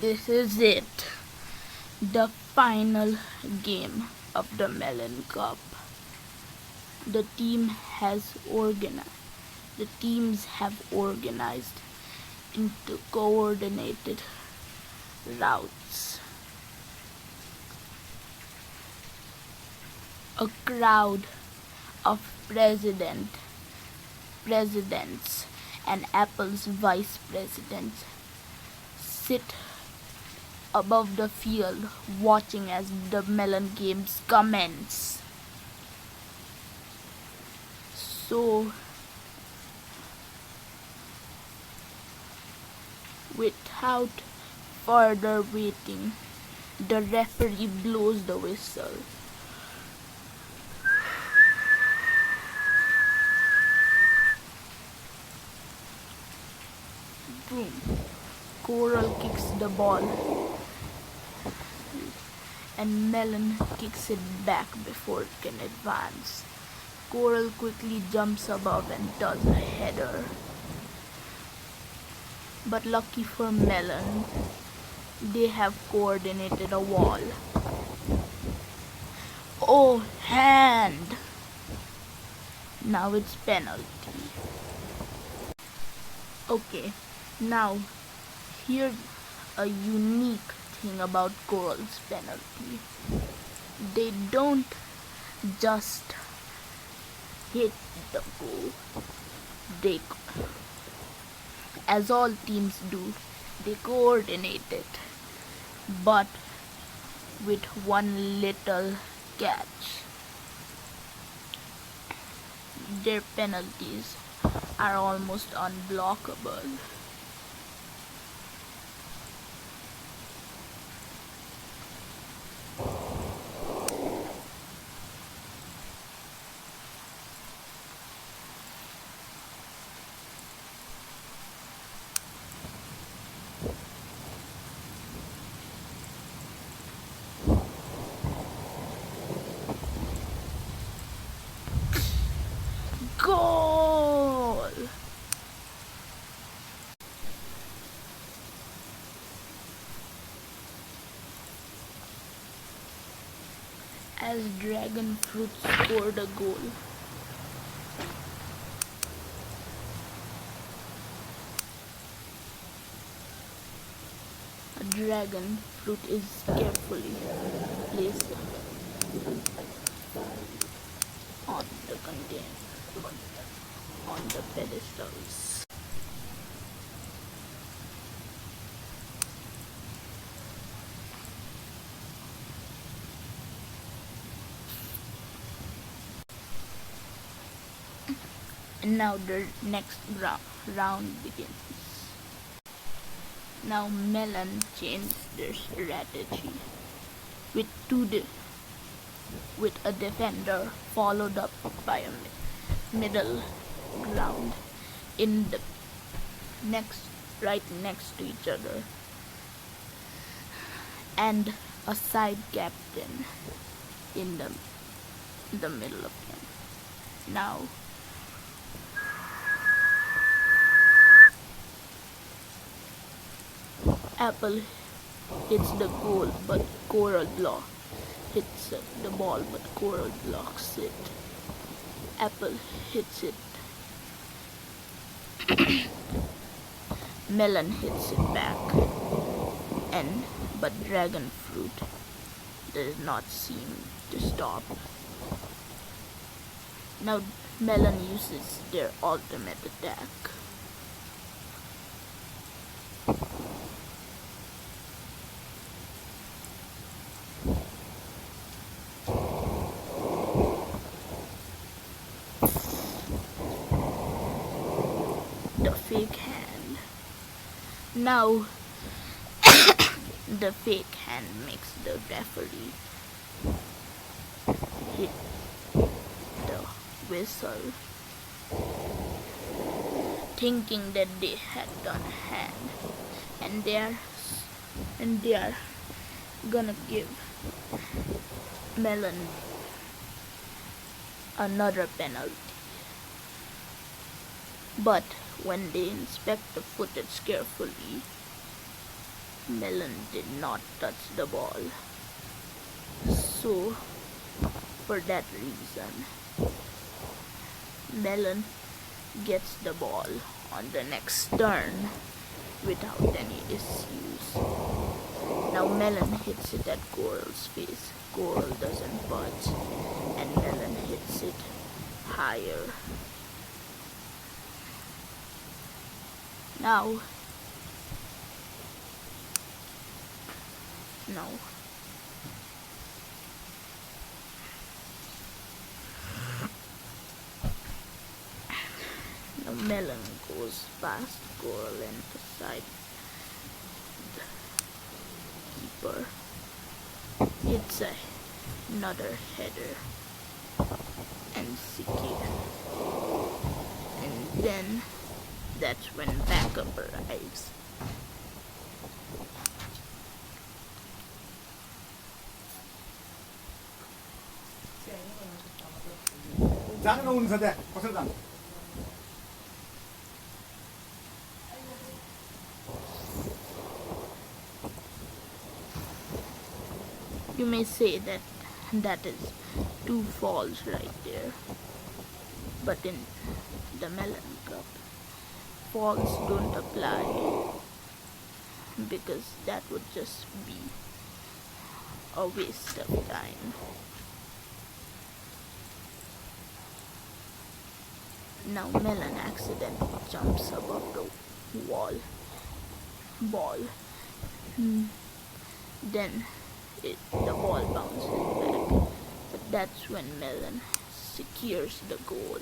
This is it, the final game of the Melon Cup. The team has organized. The teams have organized into coordinated routes. A crowd of presidents and Apple's vice presidents sit above the field watching as the Melon games commence. So, without further waiting, the referee blows the whistle. Boom. Coral kicks the ball and Melon kicks it back before it can advance. Coral quickly jumps above and does a header. But lucky for Melon, they have coordinated a wall. Oh, hand! Now it's penalty. Okay, now here's a unique thing about Coral's penalty. They don't just hit the goal. They, as all teams do, they coordinate it, but with one little catch. Their penalties are almost unblockable. Goal! As Dragon Fruit scored a goal. A dragon fruit is carefully placed on the container, on the pedestals. And now the next round begins. Now Melon changed their strategy with with a defender followed up by a middle ground in the right next to each other, and a side captain in the middle of them. Now Apple hits the goal, but Coral hits the ball, but Coral blocks it. Apple hits it. Melon hits it back, but Dragon Fruit does not seem to stop. Now Melon uses their ultimate attack. The fake hand. Now the fake hand makes the referee hit the whistle, thinking that they had done hand, and they are gonna give Melon another penalty. But when they inspect the footage carefully, Melon did not touch the ball. So, for that reason, Melon gets the ball on the next turn without any issues. Now Melon hits it at Coral's face. Coral doesn't budge, and Melon hits it higher. Now Melon goes past Coral and the side keeper. It's another header and secure. And then that's when backup arrives. You may say that is 2 falls right there, but in the Melon Cup, falls don't apply because that would just be a waste of time. Now Melon accidentally jumps above the ball. Then the ball bounces back, but that's when Melon secures the goal.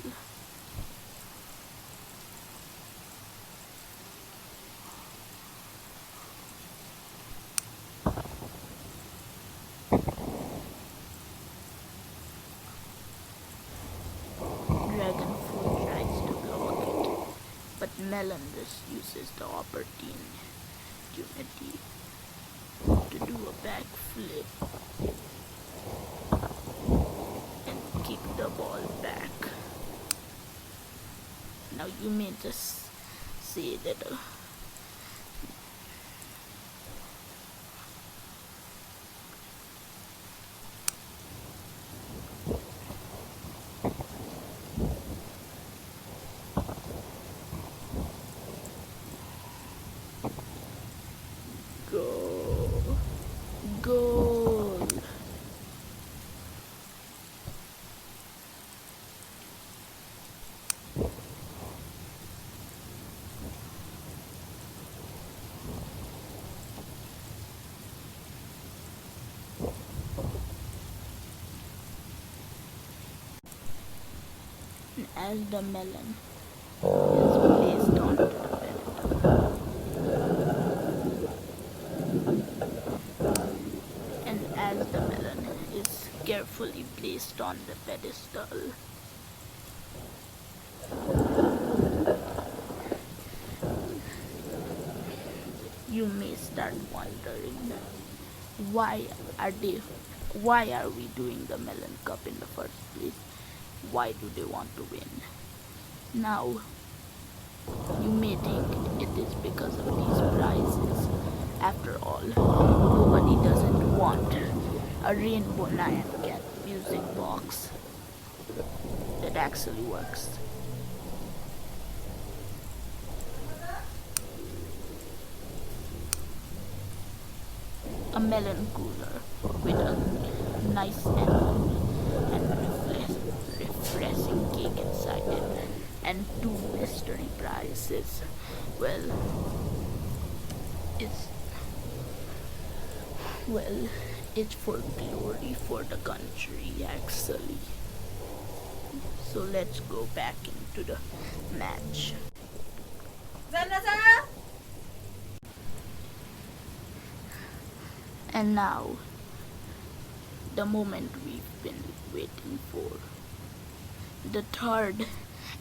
Dragonfruit tries to block it, but Melon just uses the opportunity to do a backflip and kick the ball back. Now you may just say that goal. And as the melon is placed onto the pedestal, and as the melon is carefully placed on the pedestal, you may start wondering why are we doing the Melon Cup in the first place? Why do they want to win? Now, you may think it is because of these prizes. After all, nobody doesn't want a Rainbow Nyan Cat music box that actually works. A melon cooler with a nice and refreshing cake inside it, and 2 mystery prizes. Well, it's for glory for the country actually. So let's go back into the match. And now, the moment we've been waiting for. The third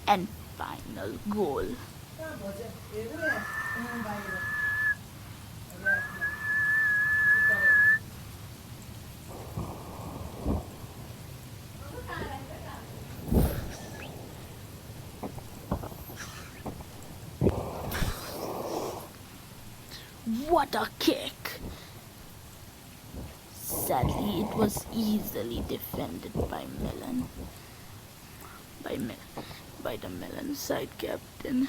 and final goal. What a kick! Sadly, it was easily defended by Melon. By the Melon side captain.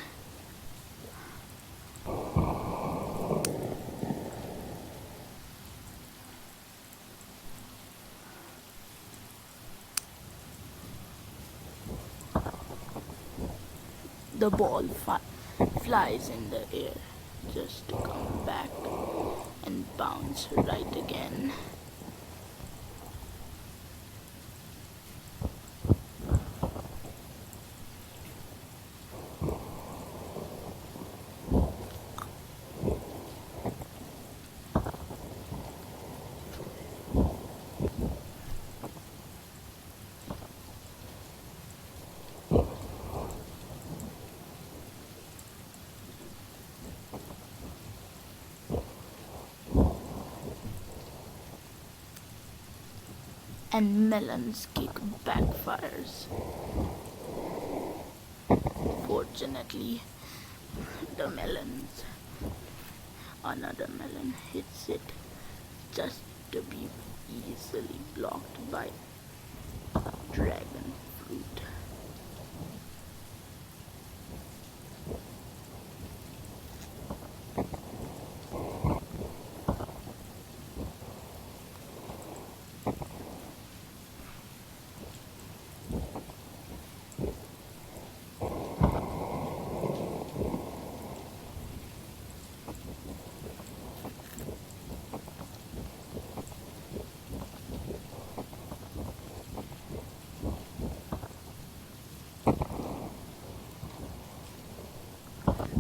The ball flies in the air just to come back and bounce right again. And Melon's kick backfires. Fortunately, another melon hits it just to be easily blocked by dragon fruit.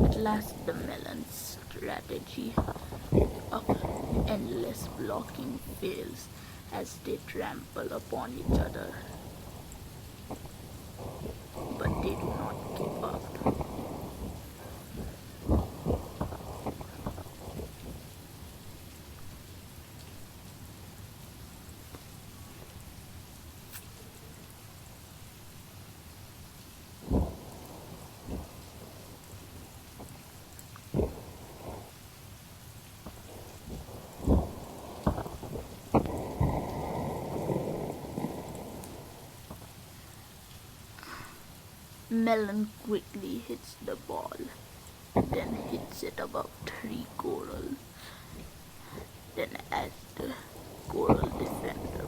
At last, the melon's strategy of endless blocking fails as they trample upon each other. But they do not give up. Melon quickly hits the ball, then hits it above 3 coral. Then as the coral defender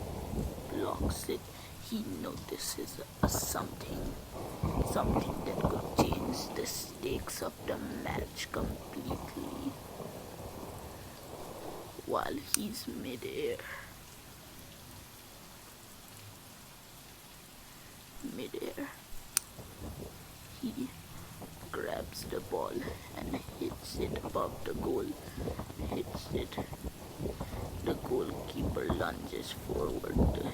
blocks it, he notices something that could change the stakes of the match completely. While he's midair, he grabs the ball and hits it above the goal. Hits it. The goalkeeper lunges forward to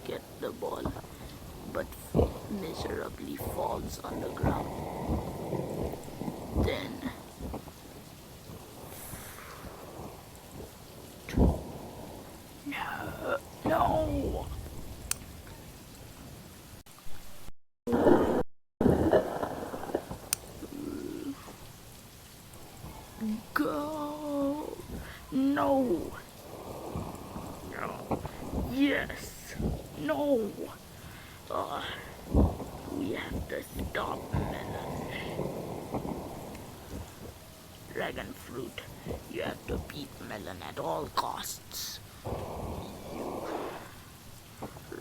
get the ball, but miserably falls on the ground. Then no. Go. No. Yes. No. We have to stop Melon. Dragon fruit, you have to beat Melon at all costs.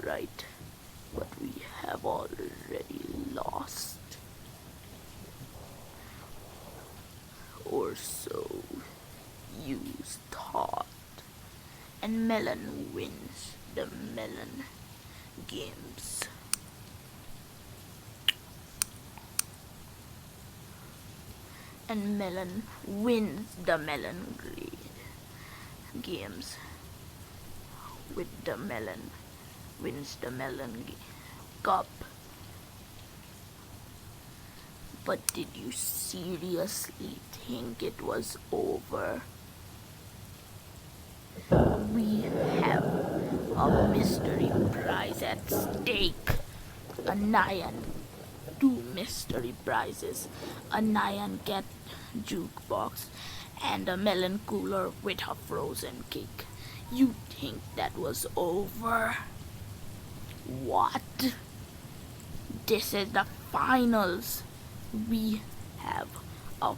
Right, but we have already lost. Or so you thought. And Melon wins the Melon games. And Melon wins the Melon games. With the Melon wins the Melon Cup. But did you seriously think it was over? We have a mystery prize at stake. A Nyan. 2 mystery prizes. A Nyan Cat jukebox and a melon cooler with a frozen cake. You think that was over? What? This is the finals. We have a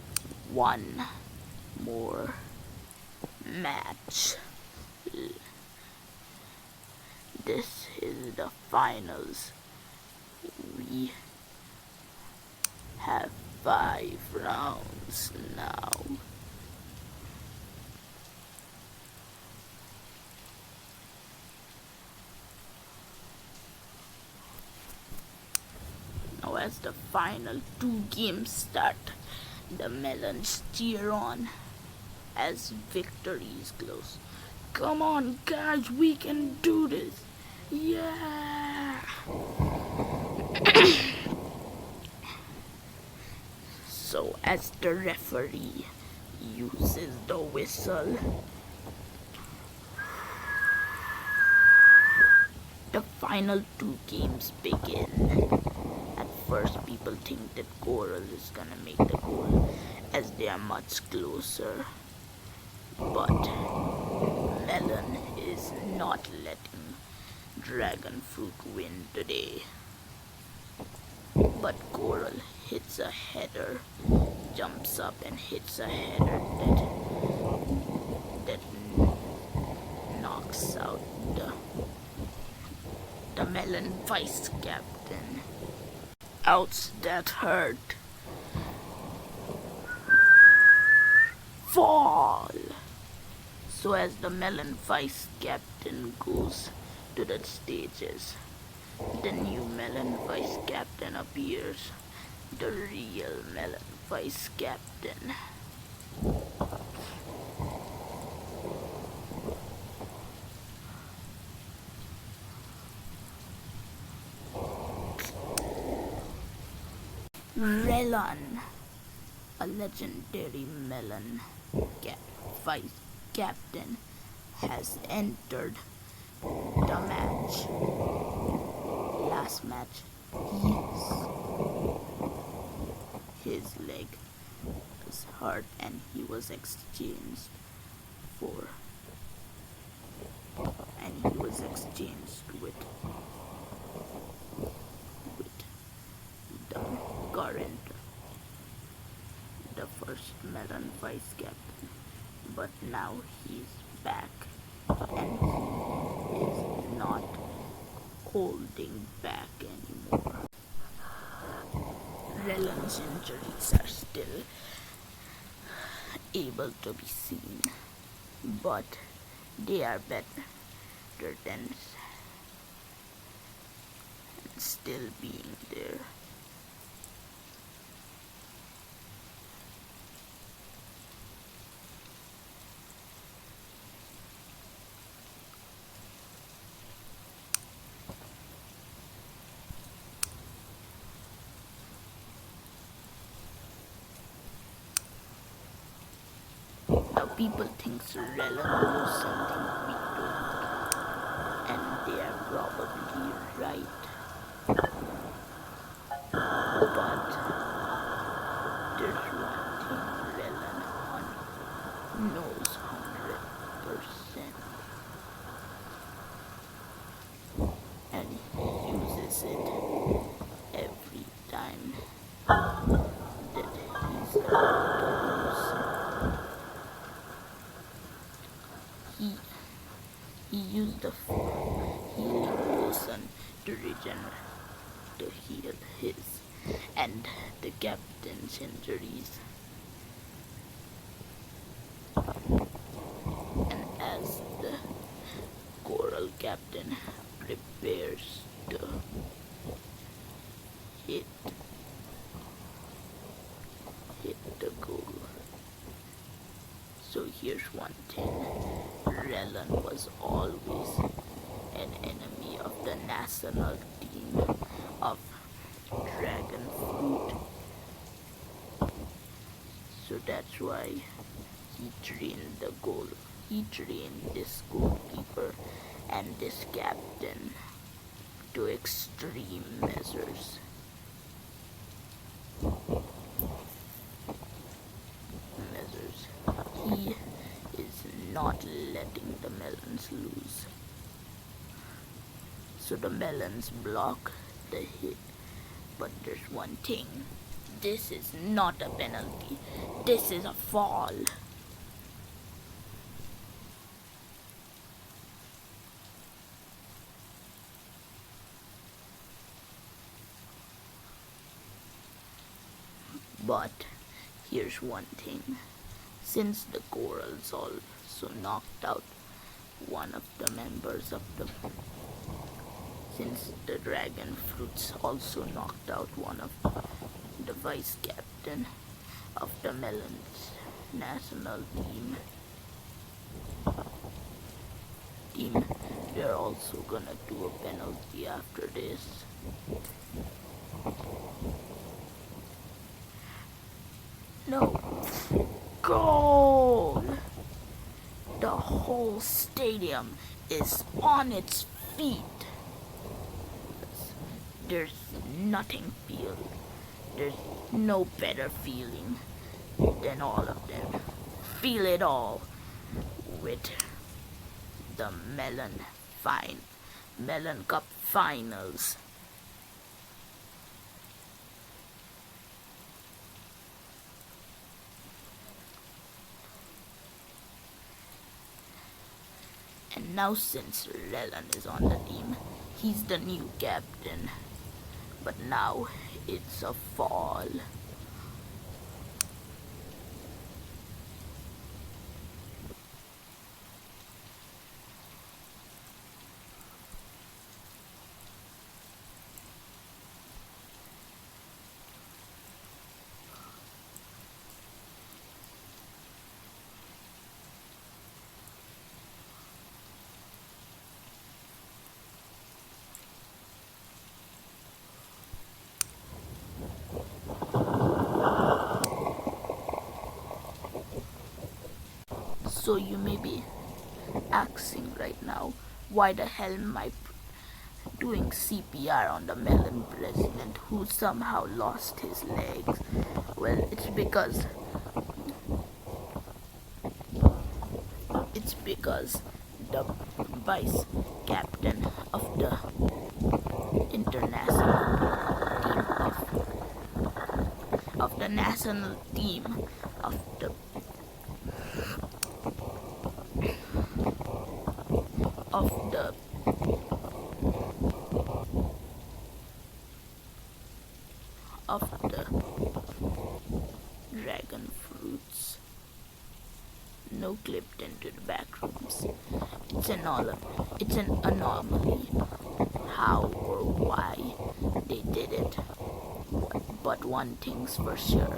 one more match. This is the finals. We have 5 rounds now. Now as the final 2 games start, the Melons cheer on as victory is close. Come on guys, we can do this. Yeah. So as the referee uses the whistle, the final 2 games begin. At first people think that Coral is gonna make the goal as they are much closer. But Melon is not letting Dragon Fruit win today. But Coral hits a header, jumps up and hits a header that knocks out the Melon vice captain. Ouch, that hurt. Fall! So as the Melon vice captain goes to the stages, the new Melon vice captain appears, the real Melon vice captain. Melon, a legendary Melon vice captain, has entered the match. Last match, his leg was hurt and he was exchanged with the current, the first Melon vice captain. But now he's back and he is not holding back anymore. Melon's injuries are still able to be seen, but they are better than still being there. Now people think Melon knows something we don't, and they are probably right. But there's one thing Melon knows 100%, and he uses it every time that he's about to lose. He used the healing potion to heal his and the captain's injuries. And as the Coral captain prepares to hit the goal. So here's one thing. Melon was always an enemy of the national team of Dragon Fruit. So that's why he trained this goalkeeper and this captain to extreme measures. key is not letting the melons loose. So the melons block the hit. But there's one thing. This is not a penalty. This is a fall. But here's one thing. Since the corals also knocked out one of the members of the... Since the dragon fruits also knocked out one of the vice captain of the Melon's national team, they're also gonna do a penalty after this. No. Goal! The whole stadium is on its feet. There's no better feeling than all of them. Feel it all with the Melon Cup finals. And now since Melon is on the team, he's the new captain. But now it's a fall. So you may be asking right now, why the hell am I doing CPR on the Melon president who somehow lost his legs? Well, it's because the vice captain of the international team of the national team of the dragon fruits no clipped into the back rooms. It's an anomaly how or why they did it. But one thing's for sure,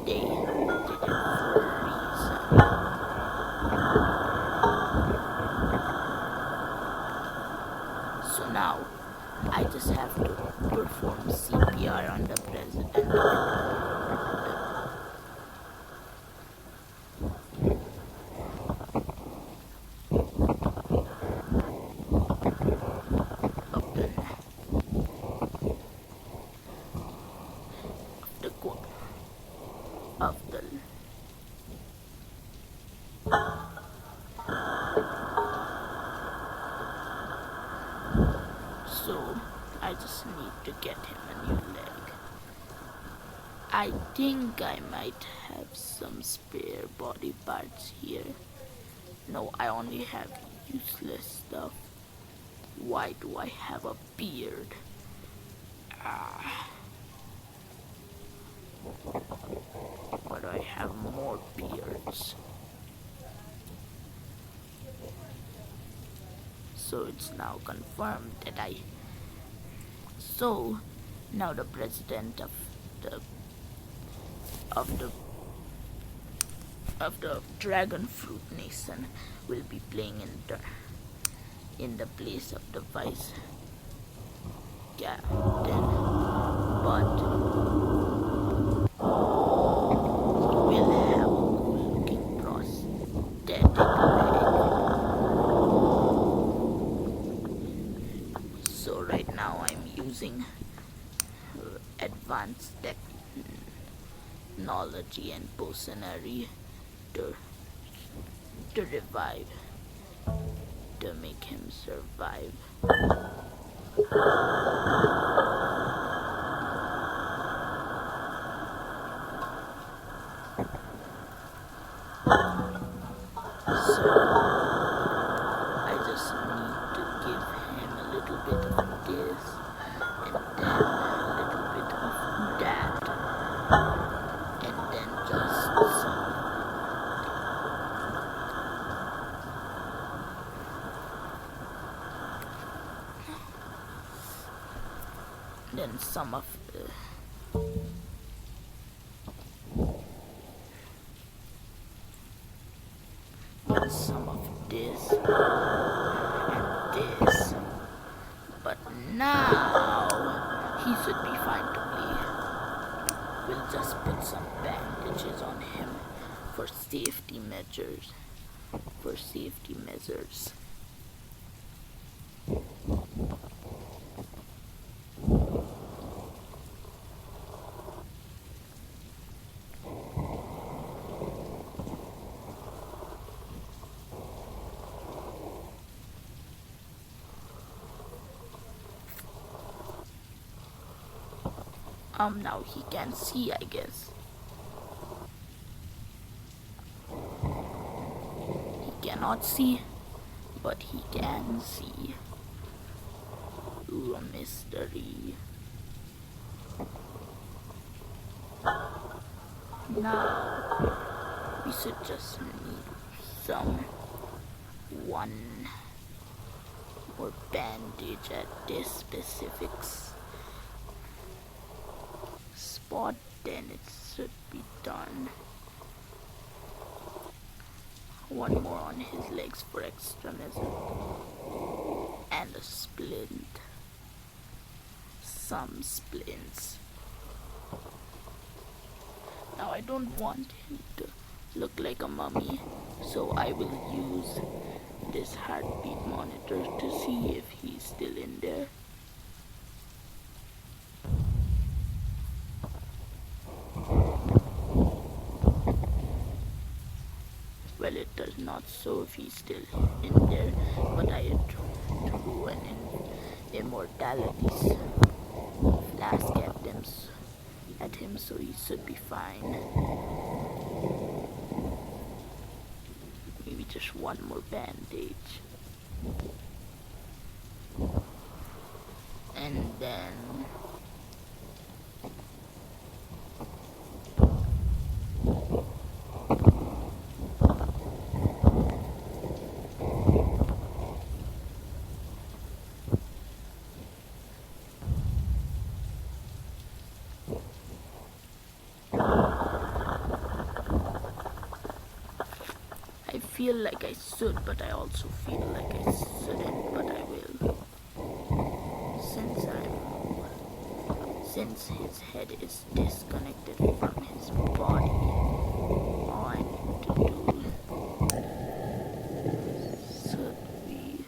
they did it for a reason. So now I just have to perform CPR on the president of the so I just need to get him a new leg. I think I might have some spare body parts here. No, I only have useless stuff. Why do I have a beard? But I have more beards. So it's now confirmed that So now the president of the Dragon Fruit Nation will be playing in the place of the vice captain, but will have a good-looking prosthetic leg. So right now I'm using advanced technology and potionary to revive, to make him survive. So I just need to give him a little bit of this and then a little bit of that and then just some. Then some of some of this and this. But now he should be fine to play. We'll just put some bandages on him for safety measures. Now he can see, I guess. He cannot see, but he can see. Ooh, a mystery. Now, we should just need one more bandage at this specific spot, then it should be done. One more on his legs for extra measure. And a splint. Some splints. Now I don't want him to look like a mummy, so I will use this heartbeat monitor to see if he's still in there. Well, it does not show if he's still in there, but I threw an immortality flask at him, so he should be fine. Maybe just one more bandage. And then I feel like I should, but I also feel like I shouldn't, but I will. Since his head is disconnected from his body, all I need to do should be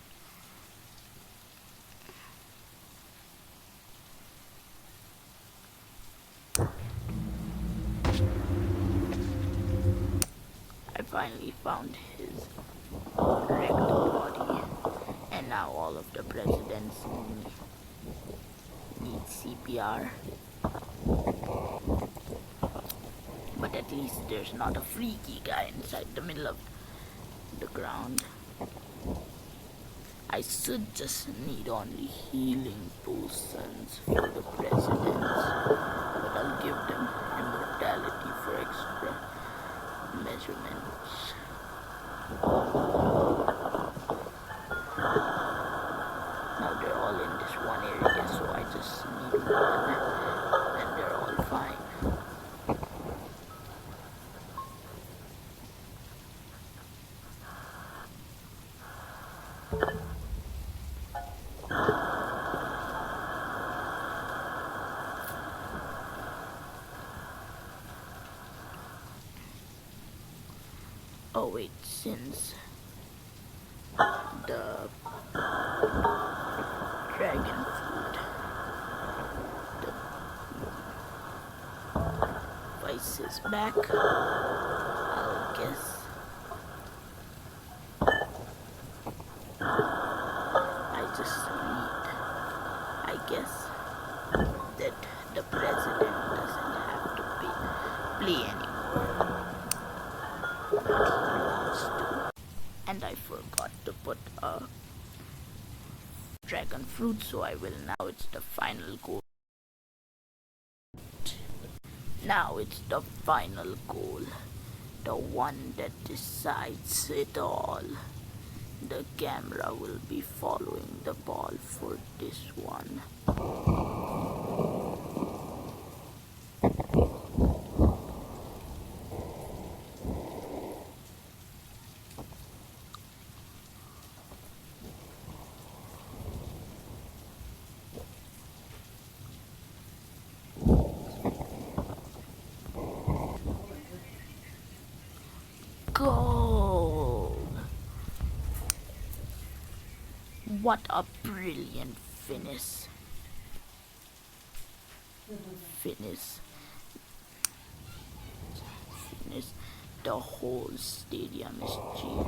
I finally found his wrecked body, and now all of the presidents need CPR. But at least there's not a freaky guy inside the middle of the ground. I should just need only healing potions for the presidents, but I'll give them immortality for extra measurements. Now they're all in this one area, so I just need one, and they're all fine. Oh wait, since the dragon food, the vice is back, I'll guess Let's do. And I forgot to put a dragon fruit, so I will now. It's the final goal. Now it's the final goal. The one that decides it all. The camera will be following the ball for this one. Goal! What a brilliant finish. Finish. The whole stadium is cheering.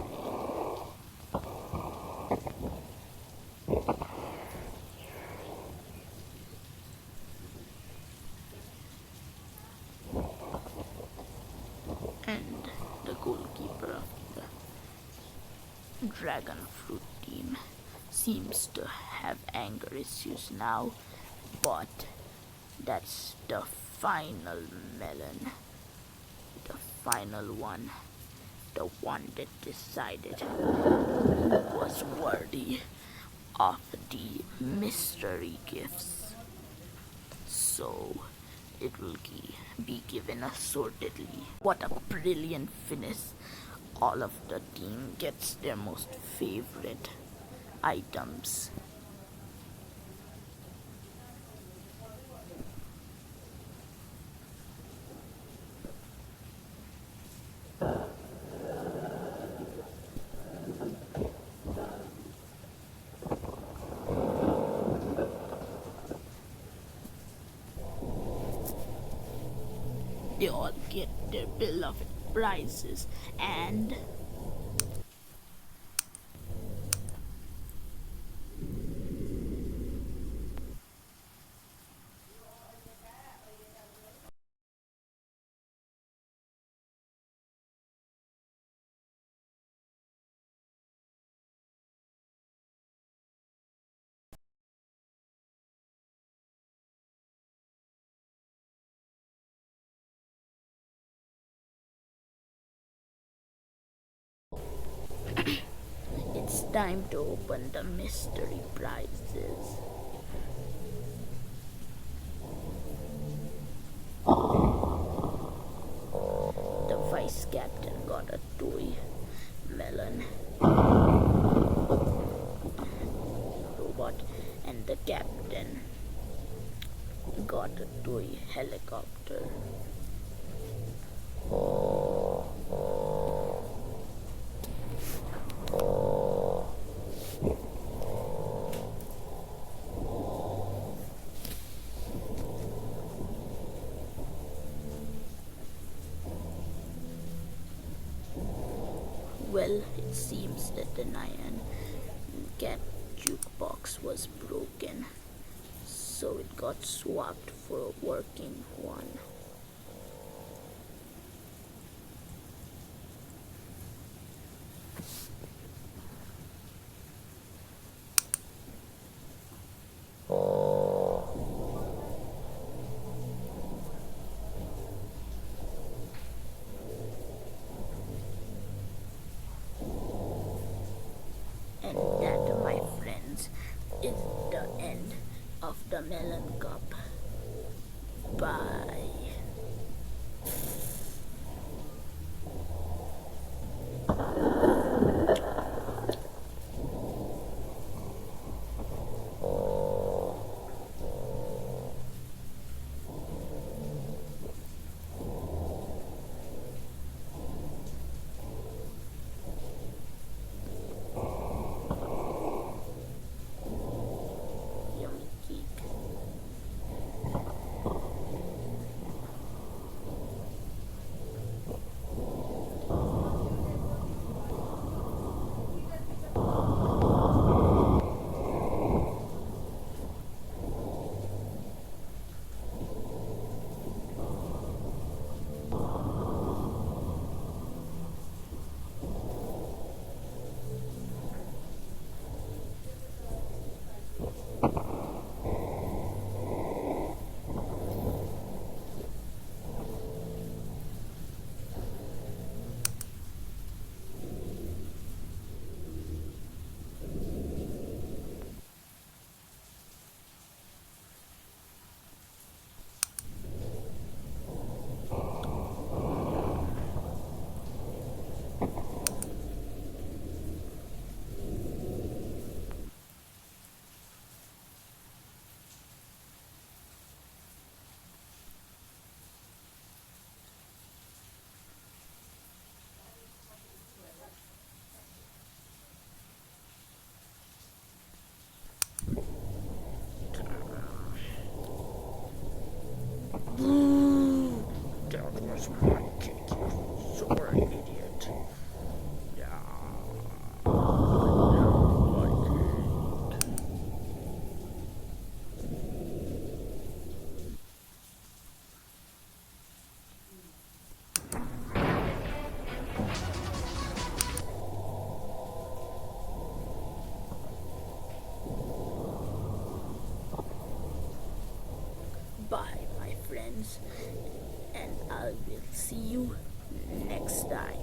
And the goalkeeper of the dragon fruit team seems to have anger issues now, but that's the final melon. The final one. The one that decided who was worthy of the mystery gifts. So it will be given assortedly. What a brilliant finish. All of the team gets their most favorite items. They all get their beloved prizes and it's time to open the mystery prizes. The vice captain got a toy melon robot, and the captain got a toy helicopter. Well, it seems that the Nyan Cat jukebox was broken, so it got swapped for a working one. And that, my friends, is the end of the Melon Cup. Bye. Yummy cake. That's my cake. You're an idiot. Yeah. Like it. Bye, my friends, and I will see you next time.